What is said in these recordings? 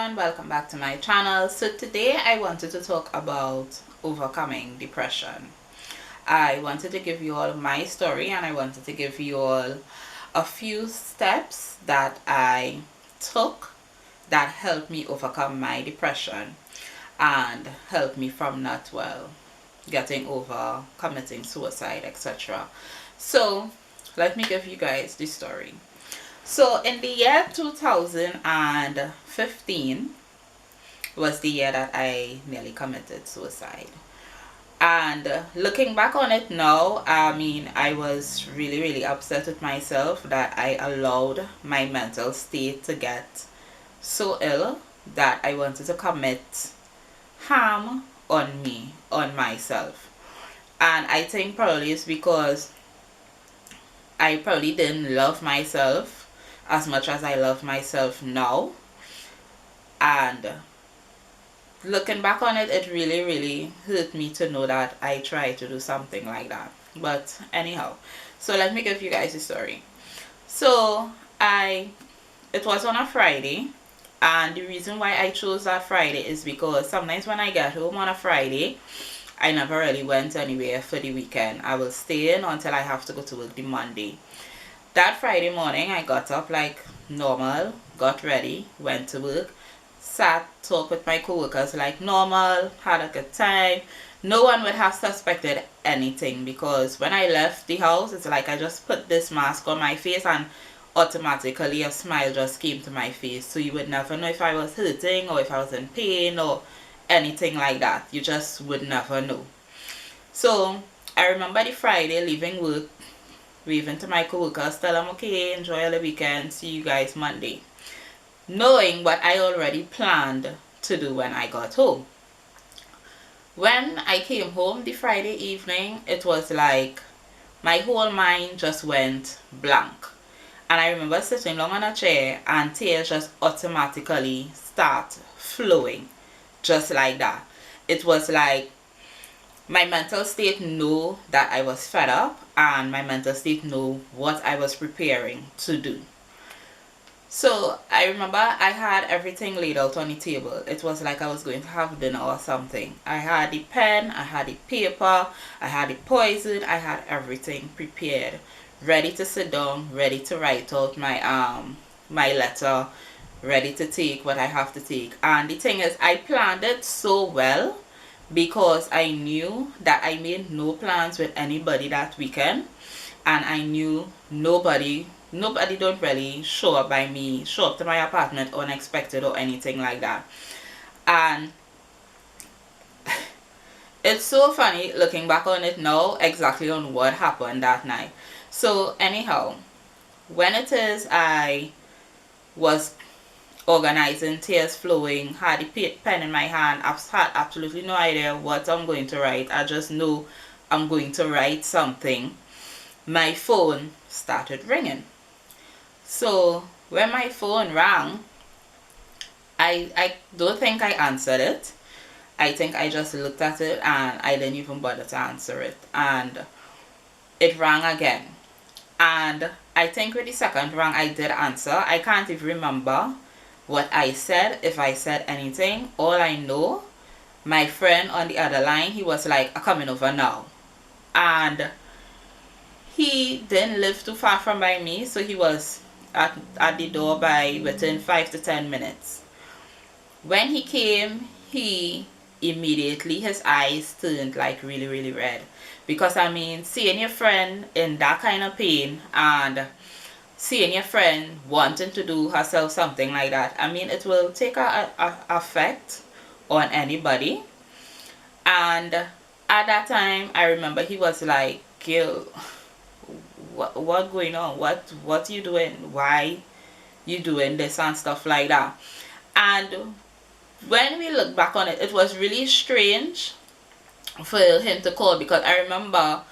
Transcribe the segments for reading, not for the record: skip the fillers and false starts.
everyone, welcome back to my channel. So today I wanted to talk about overcoming depression. I wanted to give you all my story, and I wanted to give you all a few steps that I took that helped me overcome my depression and helped me from getting over committing suicide, etc. So let me give you guys the story. So in the year 2015 was the year that I nearly committed suicide. And looking back on it now, I mean, I was really upset with myself that I allowed my mental state to get so ill that I wanted to commit harm on myself. And I think probably it's because I probably didn't love myself as much as I love myself now. And looking back on it, it really hurt me to know that I tried to do something like that. But anyhow, so let me give you guys a story. So it was on a Friday, and the reason why I chose that Friday is because sometimes when I get home on a Friday, I never really went anywhere for the weekend. I will stay in until I have to go to work the Monday. That Friday morning, I got up like normal, got ready, went to work, sat, talked with my coworkers like normal, had a good time. No one would have suspected anything, because when I left the house, it's like I just put this mask on my face and automatically a smile just came to my face. So you would never know if I was hurting or if I was in pain or anything like that. You just would never know. So I remember the Friday leaving work, waving to my coworkers, tell them, okay, enjoy the weekend, see you guys Monday, knowing what I already planned to do when I got home. When I came home the Friday evening, it was like my whole mind just went blank. And I remember sitting down on a chair and tears just automatically start flowing, just like that. It was like my mental state knew that I was fed up, and my mental state knew what I was preparing to do. So I remember I had everything laid out on the table. It was like I was going to have dinner or something. I had the pen, I had the paper, I had the poison, I had everything prepared, ready to sit down, ready to write out my letter, ready to take what I have to take. And the thing is, I planned it so well because I knew that I made no plans with anybody that weekend, and I knew nobody don't really show up to my apartment unexpected or anything like that. And it's so funny looking back on it now, exactly on what happened that night. So anyhow, when it is I was organizing, tears flowing, had the pen in my hand, I've had absolutely no idea what I'm going to write. I just know I'm going to write something. My phone started ringing. So when my phone rang, I don't think I answered it. I think I just looked at it and I didn't even bother to answer it. And it rang again. And I think with the second rang I did answer. I can't even remember what I said, if I said anything. All I know, my friend on the other line, he was like, I'm coming over now. And he didn't live too far from by me, so he was at the door by within 5 to 10 minutes. When he came, he immediately, his eyes turned like really red. Because I mean, seeing your friend in that kind of pain and seeing your friend wanting to do herself something like that, I mean, it will take a effect on anybody. And at that time, I remember he was like, Gil, what going on? What you doing? Why you doing this and stuff like that? And when we look back on it, it was really strange for him to call, because I remember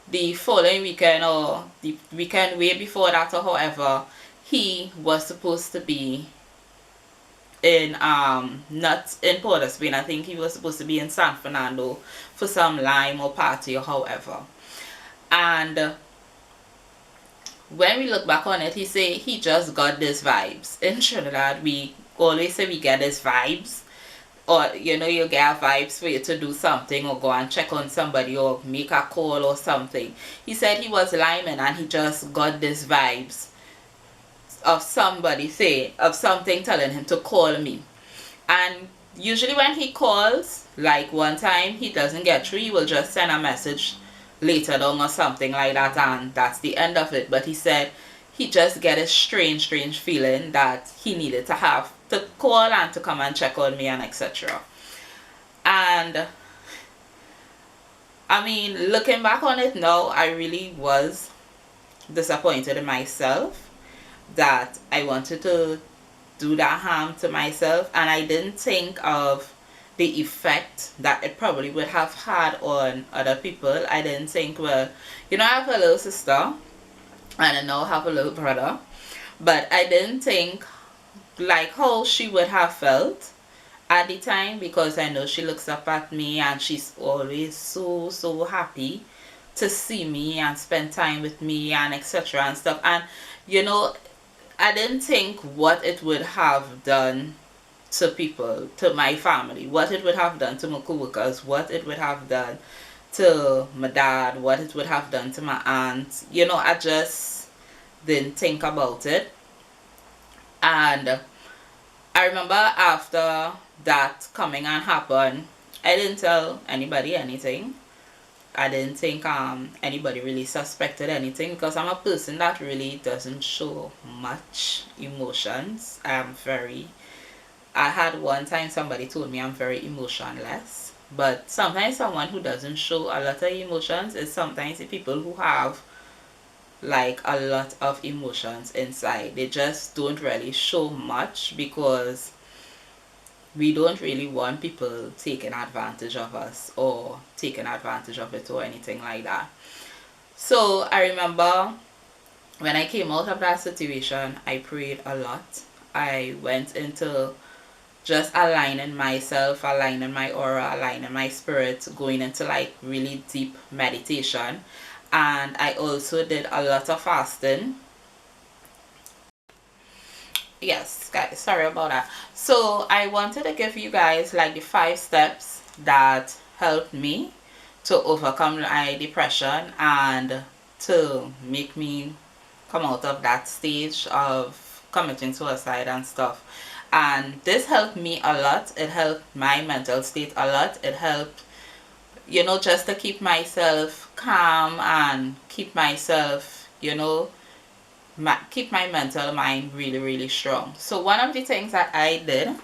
the following weekend or the weekend way before that or however, he was supposed to be in not in Port of Spain. I think he was supposed to be in San Fernando for some lime or party or however. And when we look back on it, he say he just got these vibes. In Trinidad, we always say we get these vibes, or you know, you get vibes for you to do something or go and check on somebody or make a call or something. He said he was lineman and he just got these vibes of somebody say, of something telling him to call me. And usually when he calls, like one time he doesn't get through, he will just send a message later on or something like that, and that's the end of it. But he said he just get a strange feeling that he needed to have to call and to come and check on me and etc. And I mean, looking back on it now, I really was disappointed in myself that I wanted to do that harm to myself, and I didn't think of the effect that it probably would have had on other people. I didn't think, well, you know, I have a little sister and I now have a little brother, but I didn't think like how she would have felt at the time, because I know she looks up at me and she's always so happy to see me and spend time with me and etc and stuff. And you know, I didn't think what it would have done to people, to my family, what it would have done to my coworkers, what it would have done to my dad, what it would have done to my aunt. You know, I just didn't think about it. And I remember after that coming and happen, I didn't tell anybody anything. I didn't think anybody really suspected anything, because I'm a person that really doesn't show much emotions. I had one time somebody told me I'm very emotionless, but sometimes someone who doesn't show a lot of emotions is sometimes the people who have like a lot of emotions inside. They just don't really show much because we don't really want people taking advantage of us or taking advantage of it or anything like that. So I remember when I came out of that situation, I prayed a lot. I went into just aligning myself, aligning my aura, aligning my spirit, going into like really deep meditation. And I also did a lot of fasting. Yes, guys, sorry about that. So I wanted to give you guys like the 5 steps that helped me to overcome my depression and to make me come out of that stage of committing suicide and stuff. And this helped me a lot. It helped my mental state a lot. It helped, you know, just to keep myself calm and keep myself, you know, keep my mental mind really strong. So one of the things that I did, and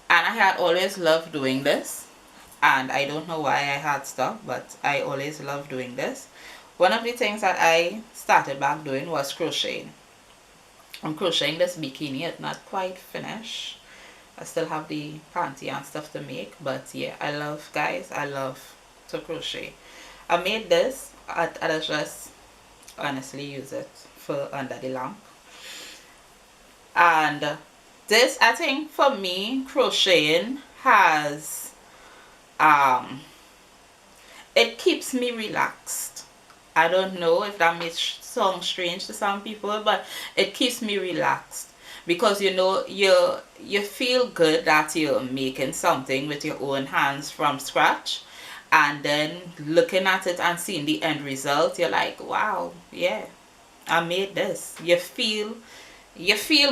I had always loved doing this, and I don't know why I had stopped, but I always loved doing this. One of the things that I started back doing was crocheting. I'm crocheting this bikini. It's not quite finished. I still have the panty and stuff to make, but yeah, I love, guys, I love to crochet. I made this. I just honestly use it for under the lamp. And this, I think for me, crocheting has it keeps me relaxed. I don't know if that may sound strange to some people, but it keeps me relaxed, because you know, you feel good that you're making something with your own hands from scratch, and then looking at it and seeing the end result, you're like, wow, yeah, I made this. You feel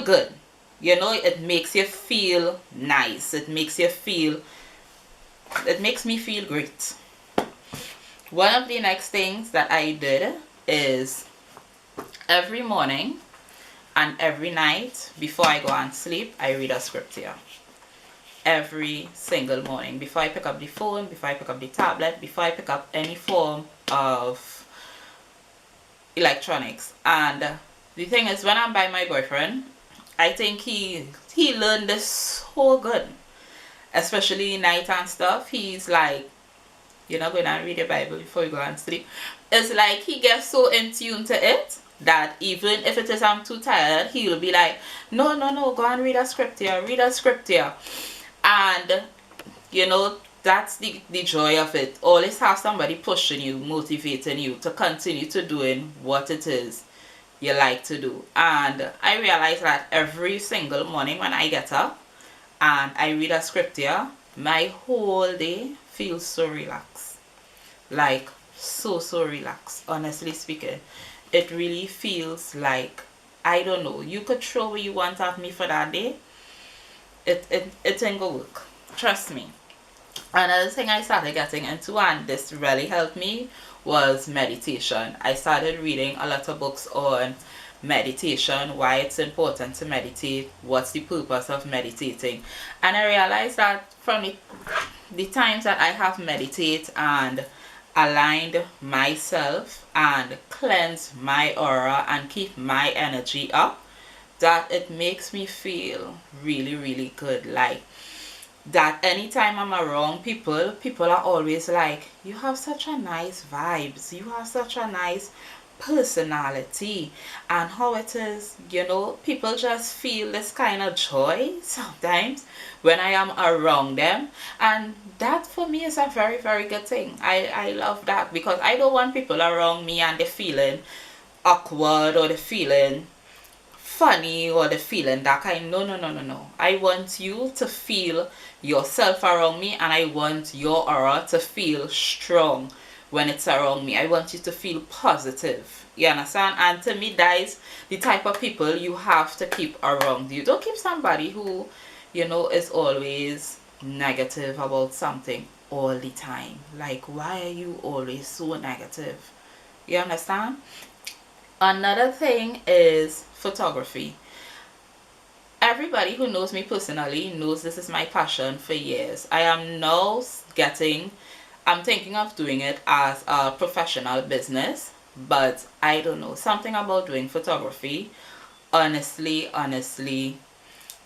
good. You know, it makes you feel nice. It makes me feel great. One of the next things that I did is every morning and every night before I go and sleep, I read a scripture. Every single morning, before I pick up the phone, before I pick up the tablet, before I pick up any form of electronics. And the thing is, when I'm by my boyfriend, I think he learned this so good, especially night and stuff. He's like, you're not going to read your Bible before you go and sleep. It's like he gets so in tune to it that even if it is I'm too tired, he'll be like, no, go and read a scripture. And you know, that's the joy of it. Always have somebody pushing you, motivating you to continue to doing what it is you like to do. And I realize that every single morning when I get up and I read a scripture, my whole day feels so relaxed. Like so relaxed, honestly speaking. It really feels like, I don't know, you could throw what you want at me for that day. It ain't gonna work. Trust me. Another thing I started getting into, and this really helped me, was meditation. I started reading a lot of books on meditation, why it's important to meditate, what's the purpose of meditating. And I realized that from the times that I have meditated and aligned myself and cleansed my aura and keep my energy up, that it makes me feel really good. Like that anytime I'm around people, people are always like, you have such a nice vibes, you have such a nice personality. And how it is, you know, people just feel this kind of joy sometimes when I am around them. And that for me is a very good thing. I love that, because I don't want people around me and they're feeling awkward or they're feeling funny or the feeling that kind. No. I want you to feel yourself around me, and I want your aura to feel strong when it's around me. I want you to feel positive. You understand? And to me, that is the type of people you have to keep around you. Don't keep somebody who, you know, is always negative about something all the time. Like, why are you always so negative? You understand? Another thing is photography. Everybody who knows me personally knows this is my passion for years. I am now I'm thinking of doing it as a professional business, but I don't know, something about doing photography honestly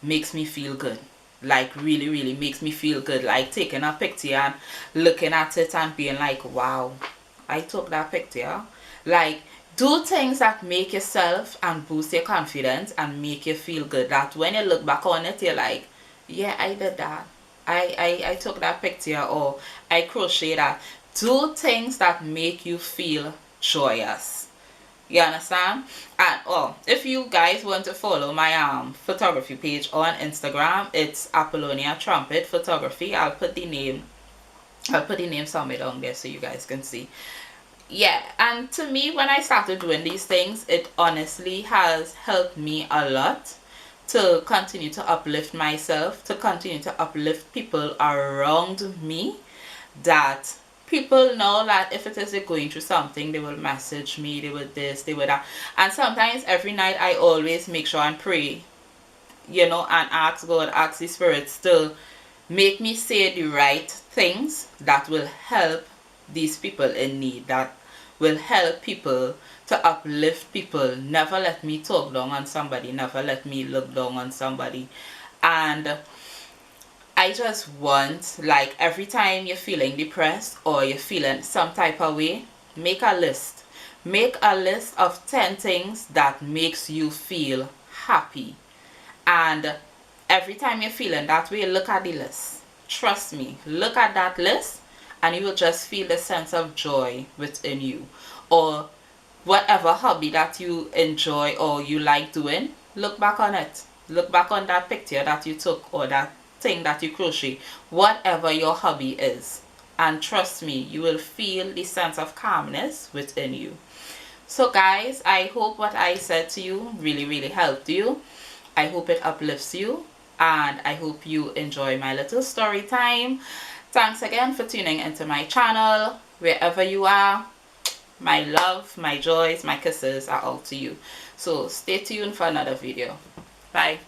makes me feel good. Like really makes me feel good. Like taking a picture and looking at it and being like, wow, I took that picture. Like, do things that make yourself and boost your confidence and make you feel good, that when you look back on it, you're like, yeah, I did that. I took that picture, or I crocheted that. Do things that make you feel joyous. You understand? And oh, if you guys want to follow my photography page on Instagram, it's Apollonia Trumpet Photography. I'll put the name somewhere down there so you guys can see. Yeah, and to me, when I started doing these things, it honestly has helped me a lot to continue to uplift myself, to continue to uplift people around me, that people know that if it is they're going through something, they will message me, they will this, they will that. And sometimes every night I always make sure and pray, you know, and ask God, ask the spirits to make me say the right things that will help these people in need, that will help people, to uplift people. Never let me talk down on somebody, never let me look down on somebody. And I just want, like, every time you're feeling depressed or you're feeling some type of way, make a list. Make a list of 10 things that makes you feel happy. And every time you're feeling that way, look at the list. Trust me, look at that list and you will just feel a sense of joy within you. Or whatever hobby that you enjoy or you like doing, look back on it. Look back on that picture that you took, or that thing that you crochet, whatever your hobby is. And trust me, you will feel the sense of calmness within you. So guys, I hope what I said to you really helped you. I hope it uplifts you, and I hope you enjoy my little story time. Thanks again for tuning into my channel. Wherever you are, my love, my joys, my kisses are all to you. So stay tuned for another video. Bye.